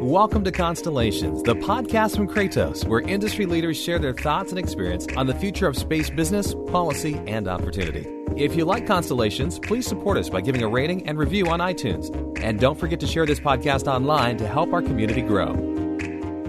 Welcome to Constellations, the podcast from Kratos, where industry leaders share their thoughts and experience on the future of space business, policy, and opportunity. If you like Constellations, please support us by giving a rating and review on iTunes. And don't forget to share this podcast online to help our community grow.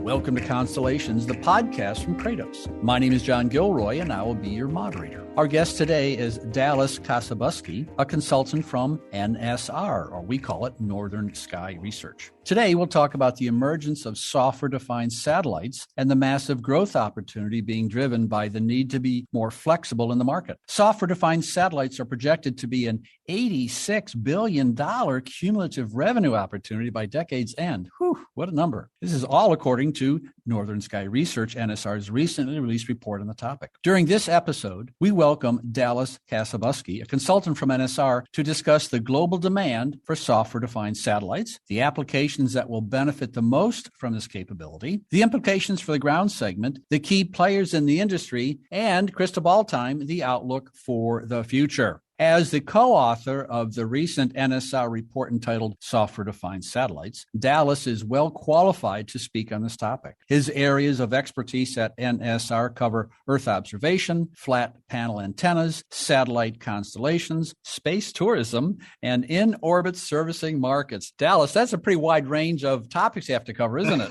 Welcome to Constellations, the podcast from Kratos. My name is John Gilroy, and I will be your moderator. Our guest today is Dallas Kasaboski, a consultant from NSR, or we call it Northern Sky Research. Today, we'll talk about the emergence of software-defined satellites and the massive growth opportunity being driven by the need to be more flexible in the market. Software-defined satellites are projected to be an $86 billion cumulative revenue opportunity by decade's end. Whew, what a number. This is all according to Northern Sky Research, NSR's recently released report on the topic. During this episode, we welcome Dallas Kasaboski, a consultant from NSR, to discuss the global demand for software-defined satellites, the applications that will benefit the most from this capability, the implications for the ground segment, the key players in the industry, and crystal ball time, the outlook for the future. As the co-author of the recent NSR report entitled Software-Defined Satellites, Dallas is well qualified to speak on this topic. His areas of expertise at NSR cover Earth observation, flat panel antennas, satellite constellations, space tourism, and in-orbit servicing markets. Dallas, that's a pretty wide range of topics you have to cover, isn't it?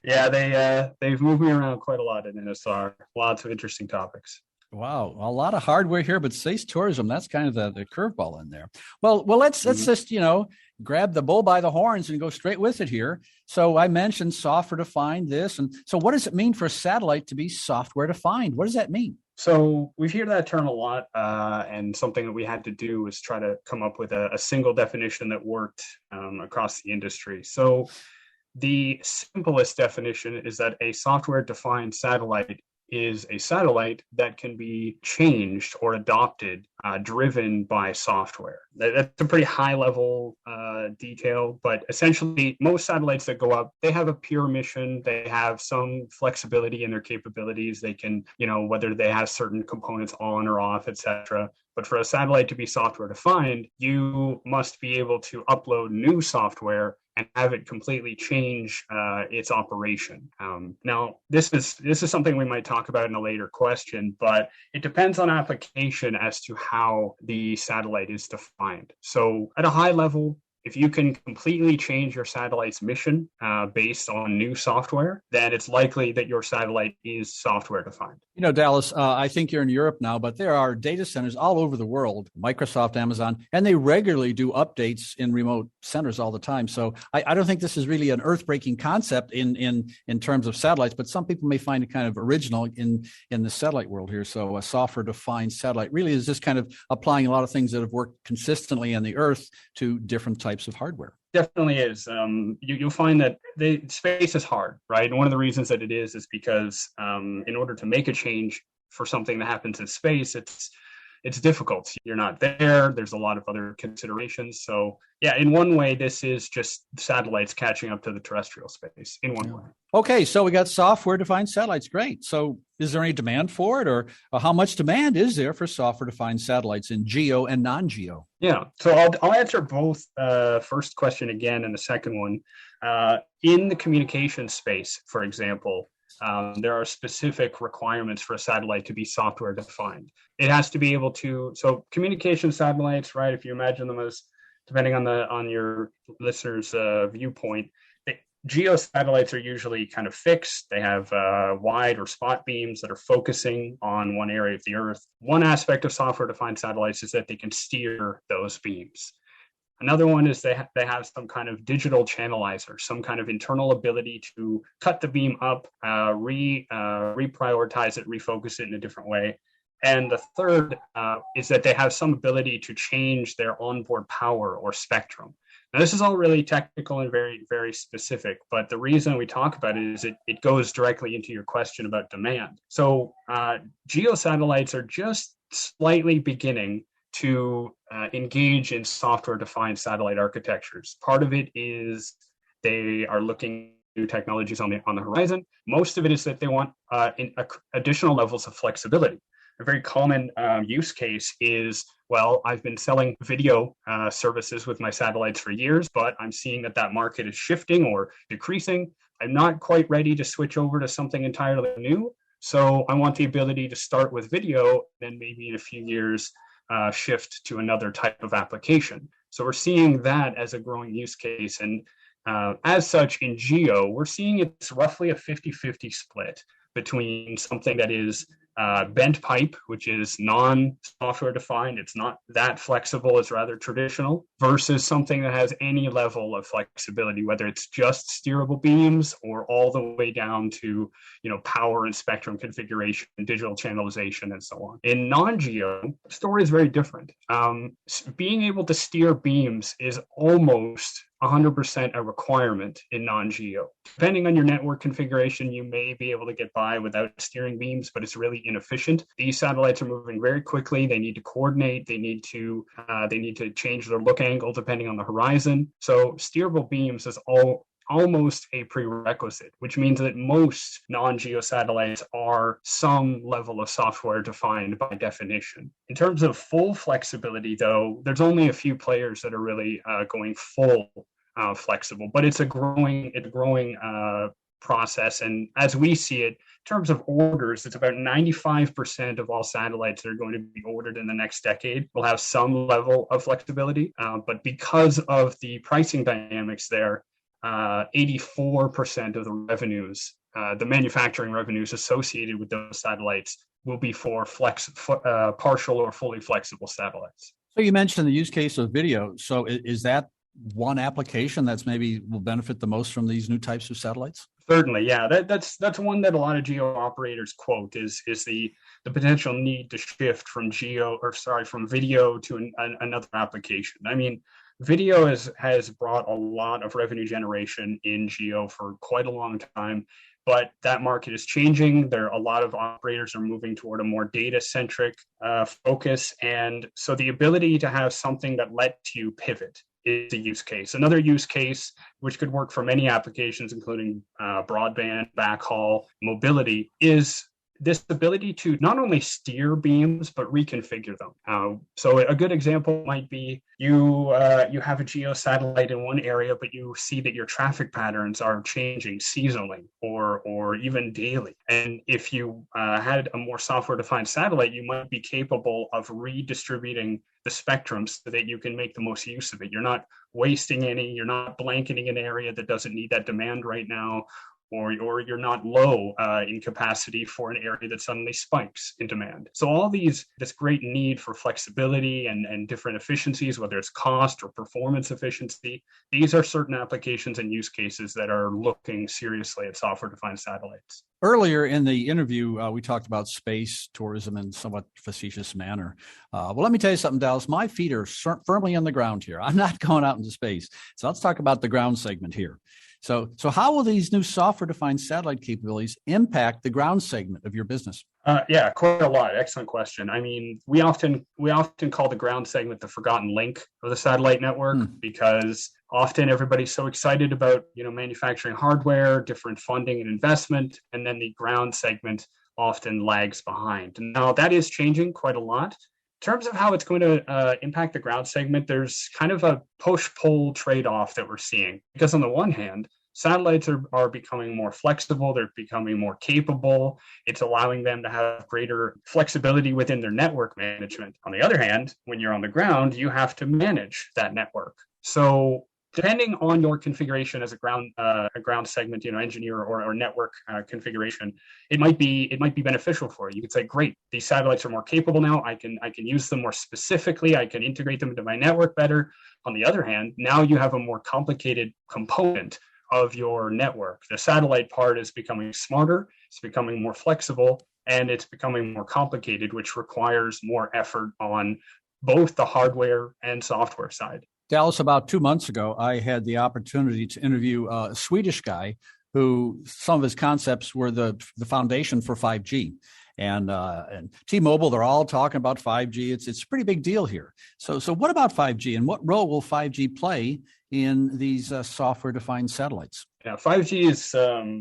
Yeah, they've moved me around quite a lot at NSR. Lots of interesting topics. Wow, a lot of hardware here, but space tourism, that's kind of the curveball in there. Well, let's just, grab the bull by the horns and go straight with it here. So I mentioned software defined this. And so what does it mean for a satellite to be software defined? What does that mean? So we've heard that term a lot, and something that we had to do was try to come up with a single definition that worked across the industry. So the simplest definition is that a software defined satellite is a satellite that can be changed or adopted, driven by software. That's a pretty high level detail, but essentially most satellites that go up, they have a pure mission. They have some flexibility in their capabilities. They can, whether they have certain components on or off, etc. But for a satellite to be software defined, you must be able to upload new software and have it completely change its operation. Now, this is something we might talk about in a later question, but it depends on application as to how the satellite is defined. So at a high level, if you can completely change your satellite's mission based on new software, then it's likely that your satellite is software defined. Dallas, I think you're in Europe now, but there are data centers all over the world, Microsoft, Amazon, and they regularly do updates in remote centers all the time. So I don't think this is really an earth-breaking concept in terms of satellites, but some people may find it kind of original in the satellite world here. So a software-defined satellite really is just kind of applying a lot of things that have worked consistently on the Earth to different types of hardware. Definitely is. You'll find that the space is hard, right? And one of the reasons that it is because in order to make a change for something that happens in space, it's difficult. You're not there. There's a lot of other considerations. So yeah, in one way, this is just satellites catching up to the terrestrial space in one way. Okay, so we got software-defined satellites. Great. So is there any demand for it, or how much demand is there for software-defined satellites in GEO and non-GEO? Yeah, so I'll answer both. First question again, and the second one. In the communication space, for example, there are specific requirements for a satellite to be software defined. It has to be able to, so communication satellites, right? If you imagine them as, depending on your listeners' viewpoint, GEO satellites are usually kind of fixed. They have wide or spot beams that are focusing on one area of the Earth. One aspect of software defined satellites is that they can steer those beams. Another one is they have some kind of digital channelizer, some kind of internal ability to cut the beam up, reprioritize it, refocus it in a different way. And the third is that they have some ability to change their onboard power or spectrum. Now, this is all really technical and very, very specific, but the reason we talk about it is it goes directly into your question about demand. So GEO satellites are just slightly beginning to engage in software-defined satellite architectures. Part of it is they are looking at new technologies on the horizon. Most of it is that they want additional levels of flexibility. a very common use case is, well, I've been selling video services with my satellites for years, but I'm seeing that market is shifting or decreasing. I'm not quite ready to switch over to something entirely new. So I want the ability to start with video, then maybe in a few years shift to another type of application. So we're seeing that as a growing use case. And as such, in geo, we're seeing it's roughly a 50-50 split between something that is bent pipe, which is non-software defined, it's not that flexible, it's rather traditional, versus something that has any level of flexibility, whether it's just steerable beams or all the way down to, power and spectrum configuration, digital channelization, and so on. In non-geo, the story is very different. Being able to steer beams is almost 100% a requirement in non-geo. Depending on your network configuration, you may be able to get by without steering beams, but it's really inefficient. These satellites are moving very quickly. They need to coordinate. They need to change their look angle depending on the horizon. So steerable beams is almost a prerequisite, which means that most non-geo satellites are some level of software defined by definition. In terms of full flexibility, though, there's only a few players that are really going full flexible, but it's a growing process. And as we see it, in terms of orders, it's about 95% of all satellites that are going to be ordered in the next decade will have some level of flexibility. But because of the pricing dynamics there, 84% of the revenues, the manufacturing revenues associated with those satellites will be for partial or fully flexible satellites. So you mentioned the use case of video. So is that one application that's maybe will benefit the most from these new types of satellites? Certainly, yeah. That's one that a lot of geo operators quote is the potential need to shift from video to another application. I mean, video has brought a lot of revenue generation in geo for quite a long time, but that market is changing. A lot of operators are moving toward a more data-centric focus, and so the ability to have something that lets you pivot is a use case. Another use case, which could work for many applications, including broadband, backhaul, mobility, is this ability to not only steer beams, but reconfigure them. So a good example might be you have a geo satellite in one area, but you see that your traffic patterns are changing seasonally or even daily. And if you had a more software-defined satellite, you might be capable of redistributing the spectrum so that you can make the most use of it. You're not wasting any, you're not blanketing an area that doesn't need that demand right now, or you're not low in capacity for an area that suddenly spikes in demand. So all this great need for flexibility and different efficiencies, whether it's cost or performance efficiency, these are certain applications and use cases that are looking seriously at software-defined satellites. Earlier in the interview, we talked about space tourism in a somewhat facetious manner. Well, let me tell you something, Dallas. My feet are firmly on the ground here. I'm not going out into space. So let's talk about the ground segment here. So how will these new software-defined satellite capabilities impact the ground segment of your business? Yeah, quite a lot. Excellent question. I mean, we often call the ground segment the forgotten link of the satellite network because often everybody's so excited about manufacturing hardware, different funding and investment, and then the ground segment often lags behind. Now that is changing quite a lot. In terms of how it's going to impact the ground segment, there's kind of a push-pull trade-off that we're seeing. Because on the one hand, satellites are becoming more flexible, they're becoming more capable, it's allowing them to have greater flexibility within their network management. On the other hand, when you're on the ground, you have to manage that network. So depending on your configuration as a ground segment, engineer or network configuration, it might be beneficial for you. You could say, great, these satellites are more capable now. I can use them more specifically. I can integrate them into my network better. On the other hand, now you have a more complicated component of your network. The satellite part is becoming smarter. It's becoming more flexible, and it's becoming more complicated, which requires more effort on both the hardware and software side. Dallas, about 2 months ago, I had the opportunity to interview a Swedish guy who some of his concepts were the foundation for 5G. And T-Mobile, they're all talking about 5G. It's a pretty big deal here. So what about 5G, and what role will 5G play in these software-defined satellites? Yeah, 5G is,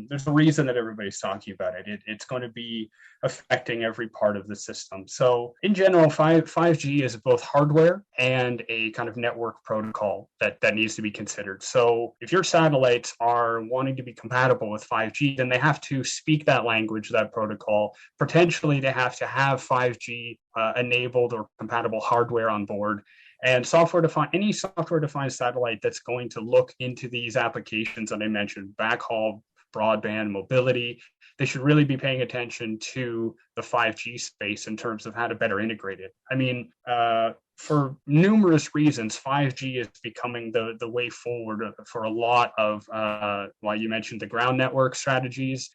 there's a reason that everybody's talking about it. It's going to be affecting every part of the system. So in general, 5G is both hardware and a kind of network protocol that needs to be considered. So if your satellites are wanting to be compatible with 5G, then they have to speak that language, that protocol. Potentially, they have to have 5G enabled or compatible hardware on board. And any software-defined satellite that's going to look into these applications that I mentioned, backhaul, broadband, mobility, they should really be paying attention to the 5G space in terms of how to better integrate it. I mean, for numerous reasons, 5G is becoming the way forward for a lot of, well, you mentioned the ground network strategies,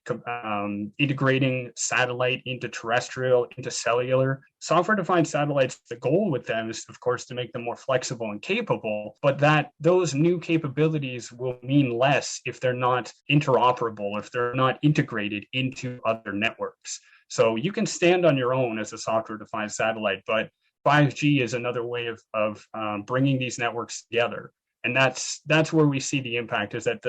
integrating satellite into terrestrial, into cellular. Software-defined satellites, the goal with them is, of course, to make them more flexible and capable, but those new capabilities will mean less if they're not interoperable, if they're not integrated into other networks. So you can stand on your own as a software-defined satellite, but 5G is another way of bringing these networks together. And that's where we see the impact, is that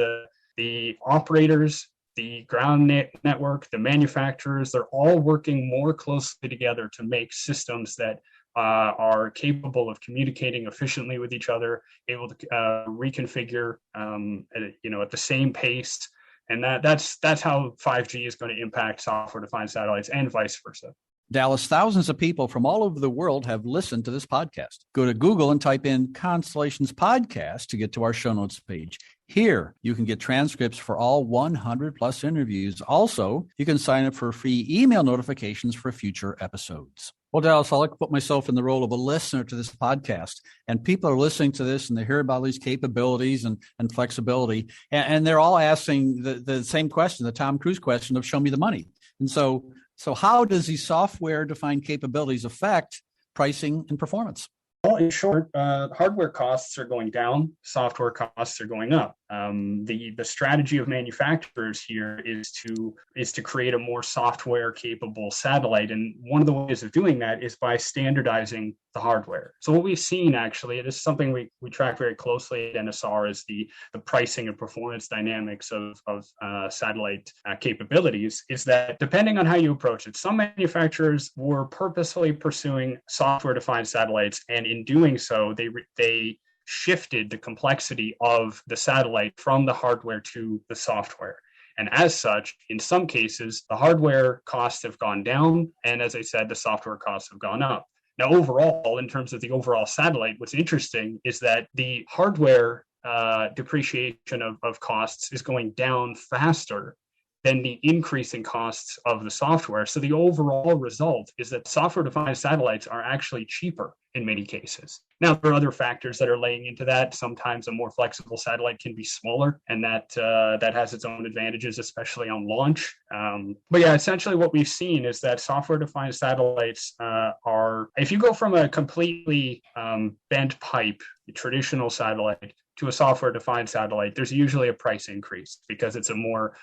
the operators, the ground network, the manufacturers, they're all working more closely together to make systems that are capable of communicating efficiently with each other, able to reconfigure at the same pace. And that's how 5G is going to impact software-defined satellites and vice versa. Dallas, thousands of people from all over the world have listened to this podcast. Go to Google and type in Constellations Podcast to get to our show notes page. Here, you can get transcripts for all 100 plus interviews. Also, you can sign up for free email notifications for future episodes. Well, Dallas, I like to put myself in the role of a listener to this podcast, and people are listening to this and they hear about these capabilities and flexibility, and they're all asking the same question, the Tom Cruise question of show me the money. And so how does these software-defined capabilities affect pricing and performance? Well, in short, hardware costs are going down, software costs are going up. The strategy of manufacturers here is to create a more software capable satellite, and one of the ways of doing that is by standardizing the hardware. So what we've seen, actually, this is something we track very closely at NSR, is the pricing and performance dynamics of satellite capabilities, is that depending on how you approach it, some manufacturers were purposefully pursuing software-defined satellites, and in doing so, they shifted the complexity of the satellite from the hardware to the software. And as such, in some cases, the hardware costs have gone down, and as I said, the software costs have gone up. Now, overall, in terms of the overall satellite, what's interesting is that the hardware depreciation of costs is going down faster than the increase in costs of the software. So the overall result is that software-defined satellites are actually cheaper in many cases. Now, there are other factors that are laying into that. Sometimes a more flexible satellite can be smaller, and that has its own advantages, especially on launch. But yeah, essentially what we've seen is that software-defined satellites are, if you go from a completely bent pipe, traditional satellite, to a software-defined satellite, there's usually a price increase because it's a more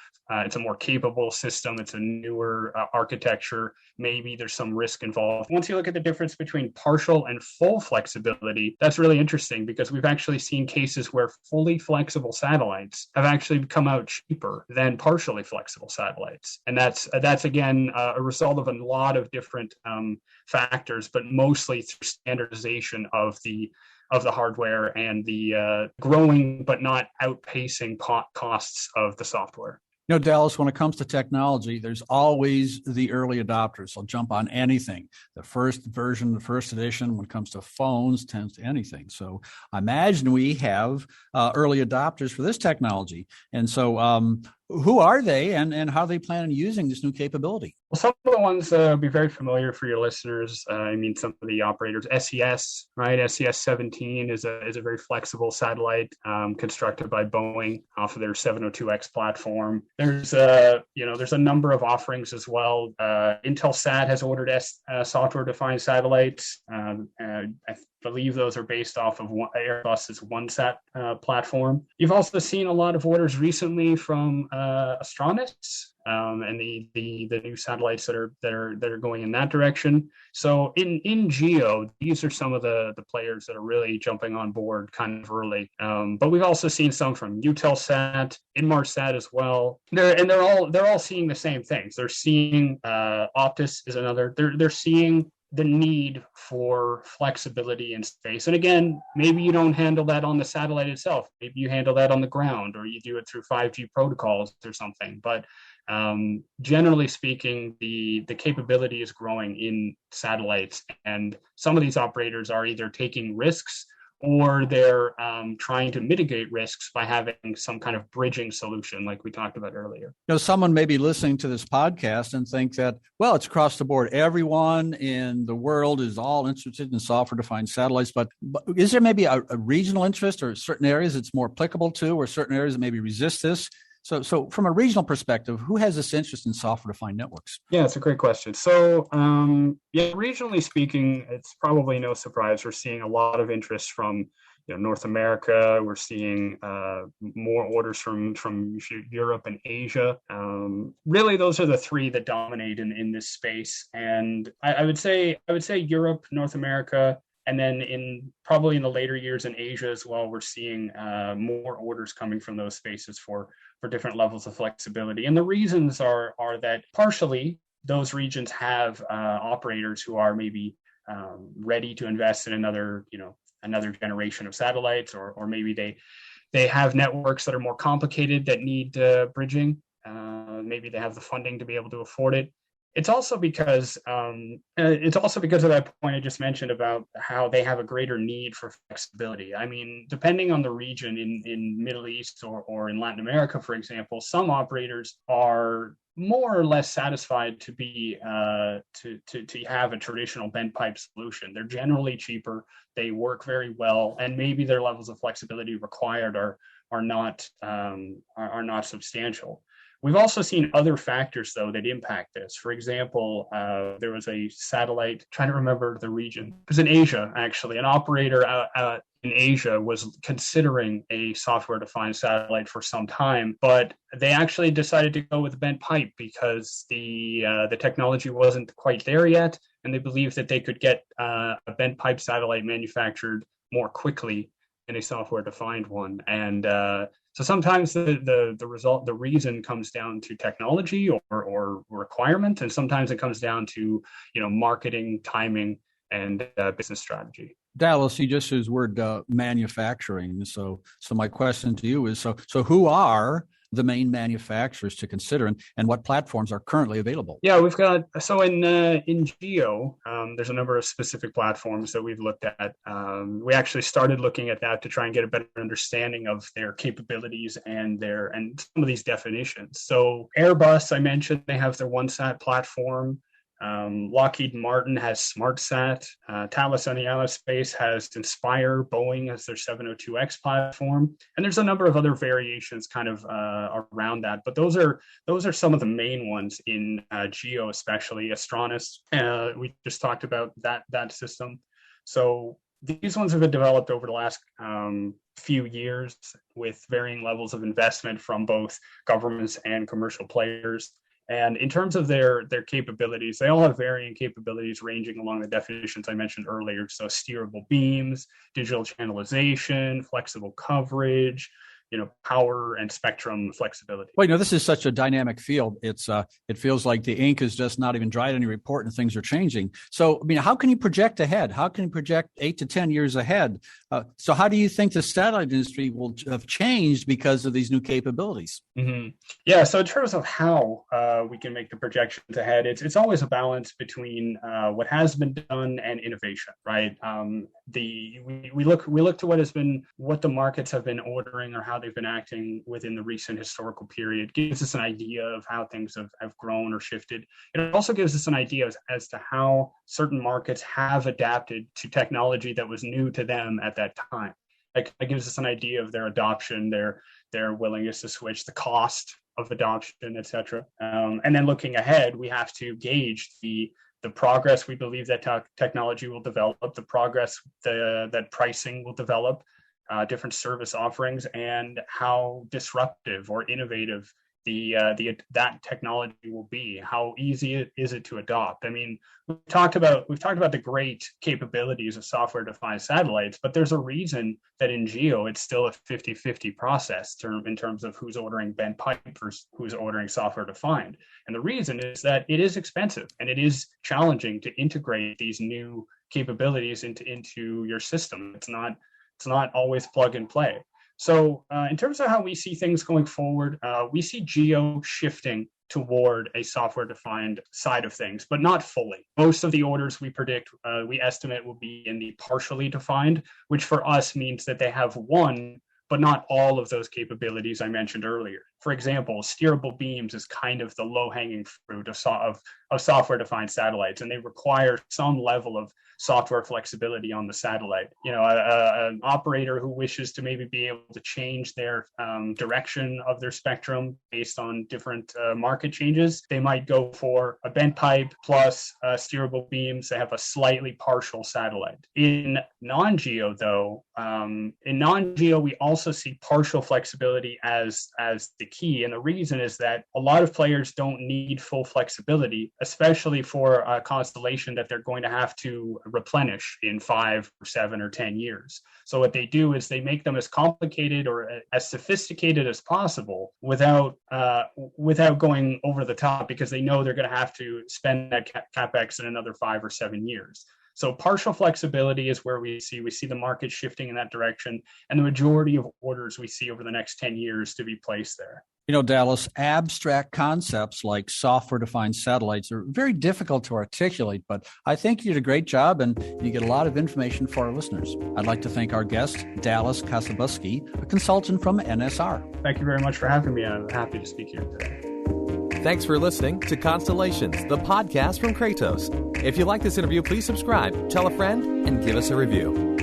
capable system. It's a newer architecture. Maybe there's some risk involved. Once you look at the difference between partial and full flexibility, that's really interesting because we've actually seen cases where fully flexible satellites have actually come out cheaper than partially flexible satellites. And that's again a result of a lot of different factors, but mostly through standardization of the hardware and the growing but not outpacing costs of the software. You know, Dallas, when it comes to technology, there's always the early adopters. They'll jump on anything. The first version, the first edition, when it comes to phones, tends to anything. So I imagine we have early adopters for this technology. And so who are they and how they plan on using this new capability? Well, some of the ones will be very familiar for your listeners. Some of the operators, SES, right? SES-17 is a very flexible satellite constructed by Boeing off of their 702X platform. There's a number of offerings as well. Intelsat has ordered software-defined satellites. believe those are based off of Airbus's OneSat platform. You've also seen a lot of orders recently from Astronis and the new satellites that are going in that direction. So in GEO, these are some of the players that are really jumping on board kind of early. But we've also seen some from Eutelsat, Inmarsat as well. They're all seeing the same things. They're seeing Optus is another. They're seeing the need for flexibility in space. And again, maybe you don't handle that on the satellite itself. Maybe you handle that on the ground, or you do it through 5G protocols or something. But generally speaking, the capability is growing in satellites, and some of these operators are either taking risks or they're trying to mitigate risks by having some kind of bridging solution like we talked about earlier. Someone may be listening to this podcast and think that, well, it's across the board. Everyone in the world is all interested in software-defined satellites, but is there maybe a regional interest or certain areas it's more applicable to, or certain areas that maybe resist this? So from a regional perspective, who has this interest in software-defined networks? Yeah, it's a great question. So, regionally speaking, it's probably no surprise we're seeing a lot of interest from North America. We're seeing more orders from Europe and Asia. Really, those are the three that dominate in this space. And I would say Europe, North America, and then probably in the later years in Asia as well, we're seeing more orders coming from those spaces for different levels of flexibility. And the reasons are that partially those regions have operators who are maybe ready to invest in another generation of satellites, or maybe they have networks that are more complicated that need bridging. Maybe they have the funding to be able to afford it. It's also because of that point I just mentioned about how they have a greater need for flexibility. I mean, depending on the region in Middle East or in Latin America, for example, some operators are more or less satisfied to be to have a traditional bent pipe solution. They're generally cheaper, they work very well, and maybe their levels of flexibility required are not substantial. We've also seen other factors, though, that impact this. For example, there was a satellite, trying to remember the region. It was in Asia, actually. An operator in Asia was considering a software-defined satellite for some time, but they actually decided to go with bent pipe because the technology wasn't quite there yet, and they believed that they could get a bent pipe satellite manufactured more quickly than a software-defined one. And so sometimes the reason comes down to technology or requirement, and sometimes it comes down to marketing, timing, and business strategy. Dallas, you just used the word manufacturing. So my question to you is: so who are the main manufacturers to consider, and what platforms are currently available? Yeah, we've got, so in GEO, there's a number of specific platforms that we've looked at. We actually started looking at that to try and get a better understanding of their capabilities and some of these definitions. So Airbus, I mentioned, they have their OneSat platform. Lockheed Martin has SmartSat. Thales Aerospace has Inspire. Boeing has their 702X platform, and there's a number of other variations kind of around that. But those are some of the main ones in GEO, especially Astronis. We just talked about that system. So these ones have been developed over the last few years with varying levels of investment from both governments and commercial players. And in terms of their capabilities, they all have varying capabilities ranging along the definitions I mentioned earlier. So steerable beams, digital channelization, flexible coverage, power and spectrum flexibility. Well, this is such a dynamic field. It feels like the ink is just not even dried on your report and things are changing. So, how can you project ahead? How can you project 8 to 10 years ahead? So how do you think the satellite industry will have changed because of these new capabilities? Mm-hmm. Yeah, so in terms of how we can make the projections ahead, it's always a balance between what has been done and innovation, right? We look to what the markets have been ordering or how they've been acting within the recent historical period. Gives us an idea of how things have grown or shifted. It also gives us an idea as to how certain markets have adapted to technology that was new to them at that time. It gives us an idea of their adoption, their willingness to switch, the cost of adoption, et cetera. And then looking ahead, we have to gauge the the progress we believe that technology will develop, the progress that pricing will develop, different service offerings, and how disruptive or innovative that technology will be. How easy is it to adopt? I mean, we've talked about the great capabilities of software-defined satellites, but there's a reason that in GEO it's still a 50-50 process in terms of who's ordering bent pipe versus who's ordering software-defined. And the reason is that it is expensive and it is challenging to integrate these new capabilities into your system. It's not always plug and play. So in terms of how we see things going forward, we see GEO shifting toward a software-defined side of things, but not fully. Most of the orders we predict, we estimate will be in the partially defined, which for us means that they have one, but not all of those capabilities I mentioned earlier. For example, steerable beams is kind of the low-hanging fruit of software-defined satellites, and they require some level of software flexibility on the satellite. An operator who wishes to maybe be able to change their direction of their spectrum based on different market changes, they might go for a bent pipe plus steerable beams that have a slightly partial satellite. In non-GEO, though, we also see partial flexibility as the key. And the reason is that a lot of players don't need full flexibility, especially for a constellation that they're going to have to replenish in 5 or 7 or 10 years. So what they do is they make them as complicated or as sophisticated as possible without going over the top, because they know they're going to have to spend that capex in another 5 or 7 years. So partial flexibility is where we see the market shifting in that direction, and the majority of orders we see over the next 10 years to be placed there. Dallas, abstract concepts like software-defined satellites are very difficult to articulate, but I think you did a great job and you get a lot of information for our listeners. I'd like to thank our guest, Dallas Kasaboski, a consultant from NSR. Thank you very much for having me. I'm happy to speak here today. Thanks for listening to Constellations, the podcast from Kratos. If you like this interview, please subscribe, tell a friend, and give us a review.